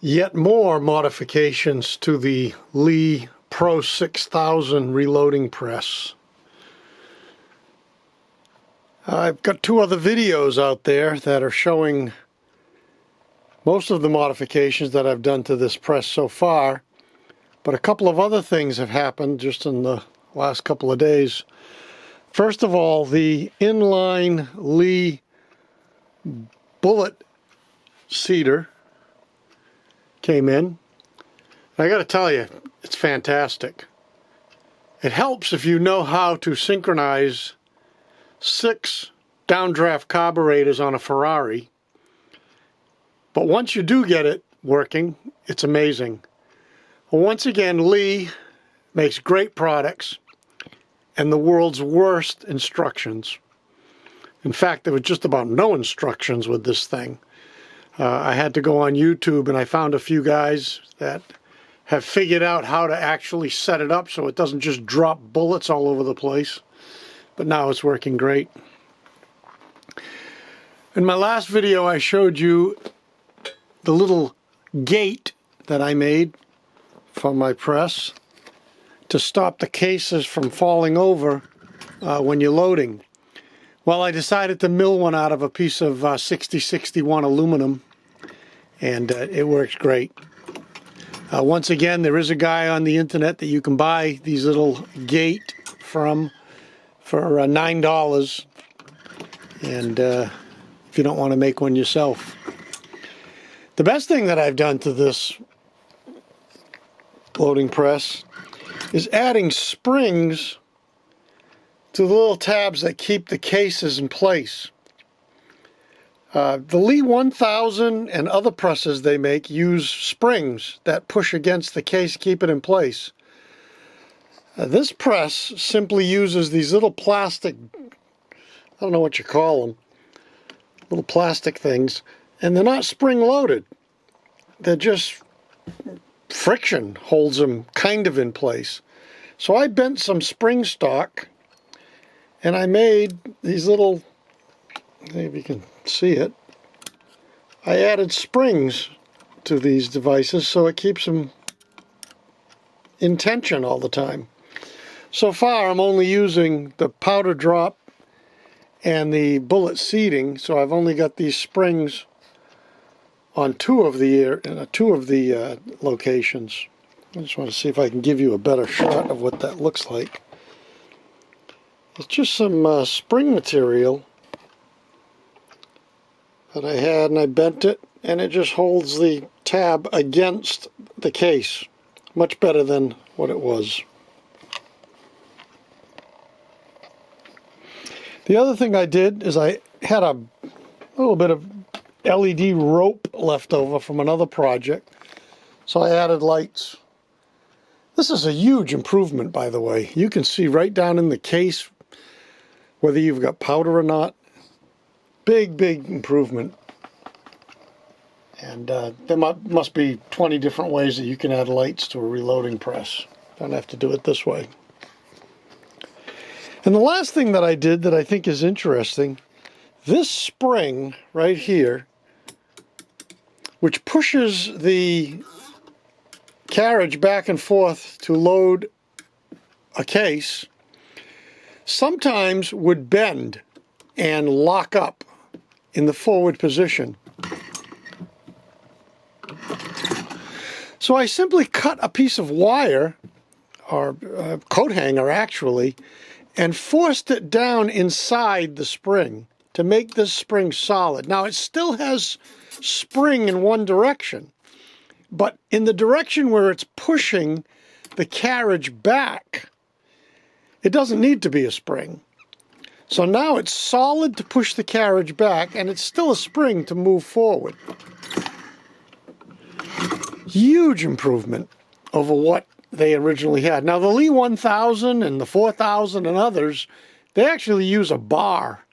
Yet more modifications to the Lee Pro 6000 reloading press. I've got two other videos out there that are showing most of the modifications that I've done to this press so far, but a couple of other things have happened just in the last couple of days. First of all, the inline Lee Bullet Cedar came in. I got to tell you, it's fantastic. It helps if you know how to synchronize 6 downdraft carburetors on a Ferrari. But once you do get it working, it's amazing. Well, once again, Lee makes great products and the world's worst instructions. In fact, there was just about no instructions with this thing. I had to go on YouTube and I found a few guys that have figured out how to actually set it up so it doesn't just drop bullets all over the place. But now it's working great. In my last video, I showed you the little gate that I made for my press to stop the cases from falling over when you're loading. Well, I decided to mill one out of a piece of 6061 aluminum, and it works great. Once again, there is a guy on the internet that you can buy these little gate from for $9, and if you don't want to make one yourself. The best thing that I've done to this loading press is adding springs to the little tabs that keep the cases in place. The Lee 1000 and other presses they make use springs that push against the case to keep it in place. This press simply uses these little plastic, I don't know what you call them, little plastic things, and they're not spring loaded. They're just friction holds them kind of in place. So I bent some spring stock and I made these little, maybe you can see it, I added springs to these devices so it keeps them in tension all the time. So far I'm only using the powder drop and the bullet seating, so I've only got these springs on two of the locations. I just want to see if I can give you a better shot of what that looks like. It's just some spring material that I had, and I bent it, and it just holds the tab against the case. Much better than what it was. The other thing I did is I had a little bit of LED rope left over from another project, so I added lights. This is a huge improvement, by the way. You can see right down in the case whether you've got powder or not. Big improvement. And there must be 20 different ways that you can add lights to a reloading press. Don't have to do it this way. And the last thing that I did that I think is interesting, this spring right here, which pushes the carriage back and forth to load a case, sometimes would bend and lock up in the forward position. So I simply cut a piece of wire, or a coat hanger actually, and forced it down inside the spring to make this spring solid. Now it still has spring in one direction, but in the direction where it's pushing the carriage back, it doesn't need to be a spring. So now it's solid to push the carriage back, and it's still a spring to move forward. Huge improvement over what they originally had. Now the Lee 1000 and the 4000 and others, they actually use a bar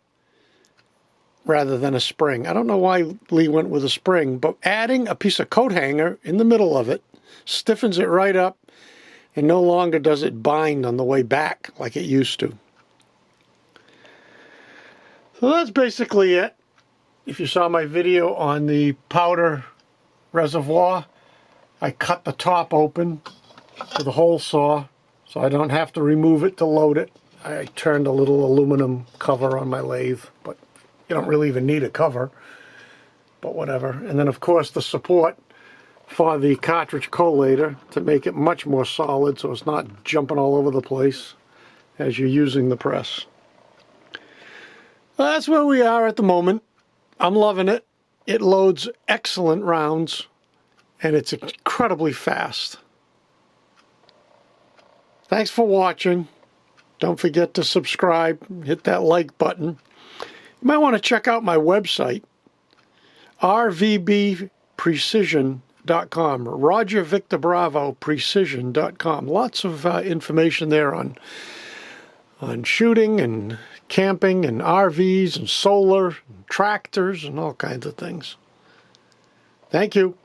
rather than a spring. I don't know why Lee went with a spring, but adding a piece of coat hanger in the middle of it stiffens it right up, and no longer does it bind on the way back like it used to. So that's basically it. If you saw my video on the powder reservoir, I cut the top open with a hole saw, so I don't have to remove it to load it. I turned a little aluminum cover on my lathe, but you don't really even need a cover, but whatever. And then of course the support for the cartridge collator to make it much more solid so it's not jumping all over the place as you're using the press. Well, that's where we are at the moment. I'm loving it. It loads excellent rounds and it's incredibly fast. Thanks for watching. Don't forget to subscribe, hit that like button. You might want to check out my website, rvbprecision.com, Roger Victor Bravo Precision.com. Lots of information there on shooting and camping and RVs and solar and tractors and all kinds of things. Thank you.